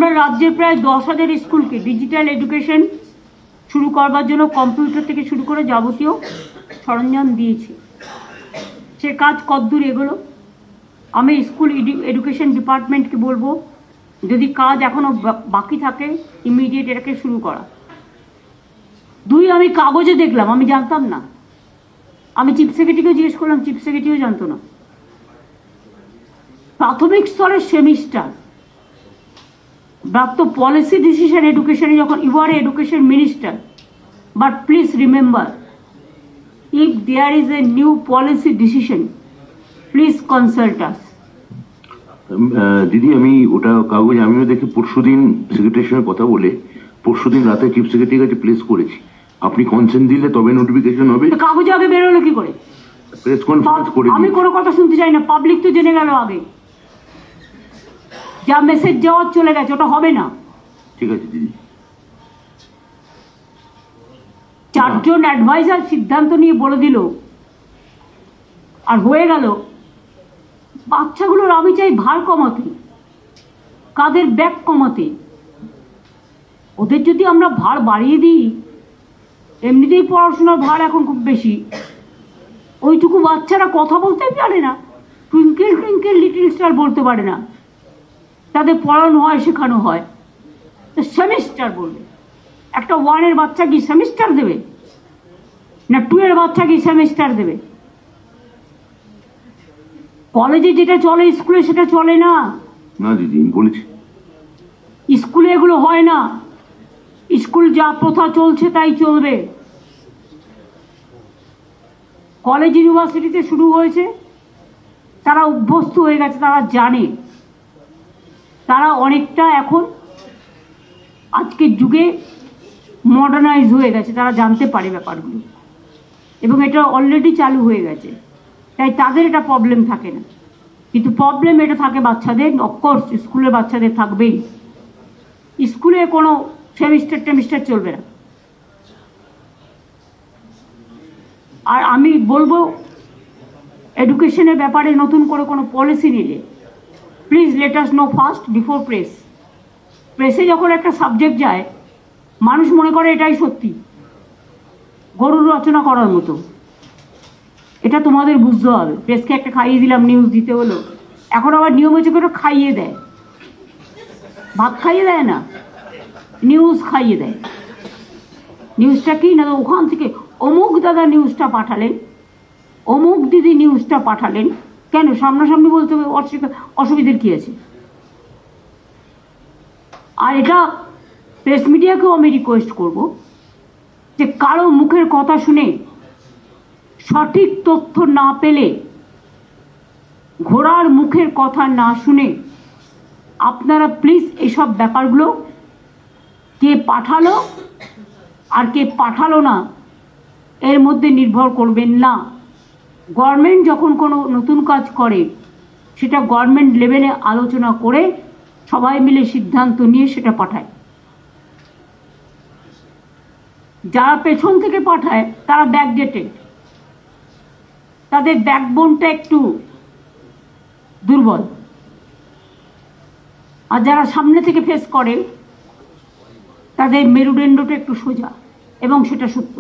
আমরা রাজ্যের প্রায় 10,000 স্কুলকে ডিজিটাল এডুকেশন শুরু করবার জন্য কম্পিউটার থেকে শুরু করে যাবতীয় সরঞ্জাম দিয়েছি। সে কাজ কতদূর এগোলো? আমি স্কুল এডুকেশন ডিপার্টমেন্টকে বলবো, যদি কাজ এখনো বাকি থাকে ইমিডিয়েট এটাকে শুরু করা। 2, আমি কাগজে দেখলাম, আমি জানতাম না। আমি চিফ সেক্রেটারিকেও জিজ্ঞেস করলাম, চিফ সেক্রেটারিও জানতো না। প্রাথমিক স্তরের সেমিস্টার প্রাপ্ত পলিসি ডিসিশন এডুকেশনে যখন you are education minister, but please remember, if there is a new policy decision, please consult us. দিদি, আমি ওটা কাগজ আমিও দেখি পরশুদিন সেক্রেটারির সঙ্গে কথা বলে পরশুদিন রাতে চিফ সেক্রেটারির কাছে প্লেস করেছি। আপনি কনসেন্ট দিলে তবে নোটিফিকেশন হবে। কাগজ আগে বেরোলো কি করে? প্রেস কনফারেন্স করে আমি কোনো কথা শুনতে চাই না, পাবলিক তো জেনে গেল আগে। যা মেসেজ যাওয়ার চলে গেছে, ওটা হবে না। ঠিক আছে দিদি। 4 জন অ্যাডভাইজার সিদ্ধান্ত নিয়ে বলে দিল আর হয়ে গেল। বাচ্চাগুলোর আমি চাই ভার কমাতে, কাদের ব্যাগ কমাতে। ওদের যদি আমরা ভার বাড়িয়ে দিই, এমনিতেই পড়াশোনার ভার এখন খুব বেশি, ওইটুকু বাচ্চারা কথা বলতেই পারে না, টুইঙ্কেল টুইঙ্কেল লিটল স্টার বলতে পারে না। তাদের পড়ানো হয়, শেখানো হয়, সেমিস্টার বলবে। একটা 1 বাচ্চা কি সেমিস্টার দেবে? না 2 বাচ্চা কি সেমিস্টার দেবে? কলেজে যেটা চলে স্কুলে সেটা চলে না। না দিদি, বলেছি স্কুলে এগুলো হয় না। স্কুল যা প্রথা চলছে তাই চলবে। কলেজ ইউনিভার্সিটিতে শুরু হয়েছে, তারা অভ্যস্ত হয়ে গেছে, তারা জানে। তারা অনেকটা এখন আজকের যুগে মডার্নাইজ হয়ে গেছে, তারা জানতে পারে ব্যাপারগুলো, এবং এটা অলরেডি চালু হয়ে গেছে। তাই তাদের এটা প্রবলেম থাকে না। কিন্তু প্রবলেম এটা থাকে বাচ্চাদের, অফকোর্স স্কুলের বাচ্চাদের থাকবেই। স্কুলে কোনো সেমিস্টার টেমিস্টার চলবে না। আর আমি বলবো, এডুকেশনের ব্যাপারে নতুন করে কোনো পলিসি নিলে please let us know first before press. প্রেসে যখন একটা সাবজেক্ট যায়, মানুষ মনে করে এটাই সত্যি, গরুর রচনা করার মতো। এটা তোমাদের বুঝতে হবে। প্রেসকে একটা খাইয়ে দিলাম, নিউজ দিতে হলো। এখন আবার নিয়ম হচ্ছে করে খাইয়ে দেয়, ভাত খাইয়ে দেয় না, নিউজ খাইয়ে দেয়। নিউজটা কি না, ওখান থেকে অমুক দাদা নিউজটা পাঠালেন, অমুক দিদি নিউজটা পাঠালেন। কেন সামনাসামনি বলতে হবে? অসুবিধার কি আছে? আর এটা প্রেস মিডিয়াকেও আমি রিকোয়েস্ট করব যে কারো মুখের কথা শুনে সঠিক তথ্য না পেলে, ঘোড়ার মুখের কথা না শুনে, আপনারা প্লিজ এইসব ব্যাপারগুলো কে পাঠালো আর কে পাঠালো না এর মধ্যে নির্ভর করবেন না। গভর্নমেন্ট যখন কোনো নতুন কাজ করে, সেটা গভর্নমেন্ট লেভেলে আলোচনা করে সবাই মিলে সিদ্ধান্ত নিয়ে সেটা পাঠায়। যারা পেছন থেকে পাঠায় তারা ব্যাকডেটেড, তাদের ব্যাকবোনটা একটু দুর্বল। আর যারা সামনে থেকে ফেস করে, তাদের মেরুদণ্ডটা একটু সোজা, এবং সেটা সত্য।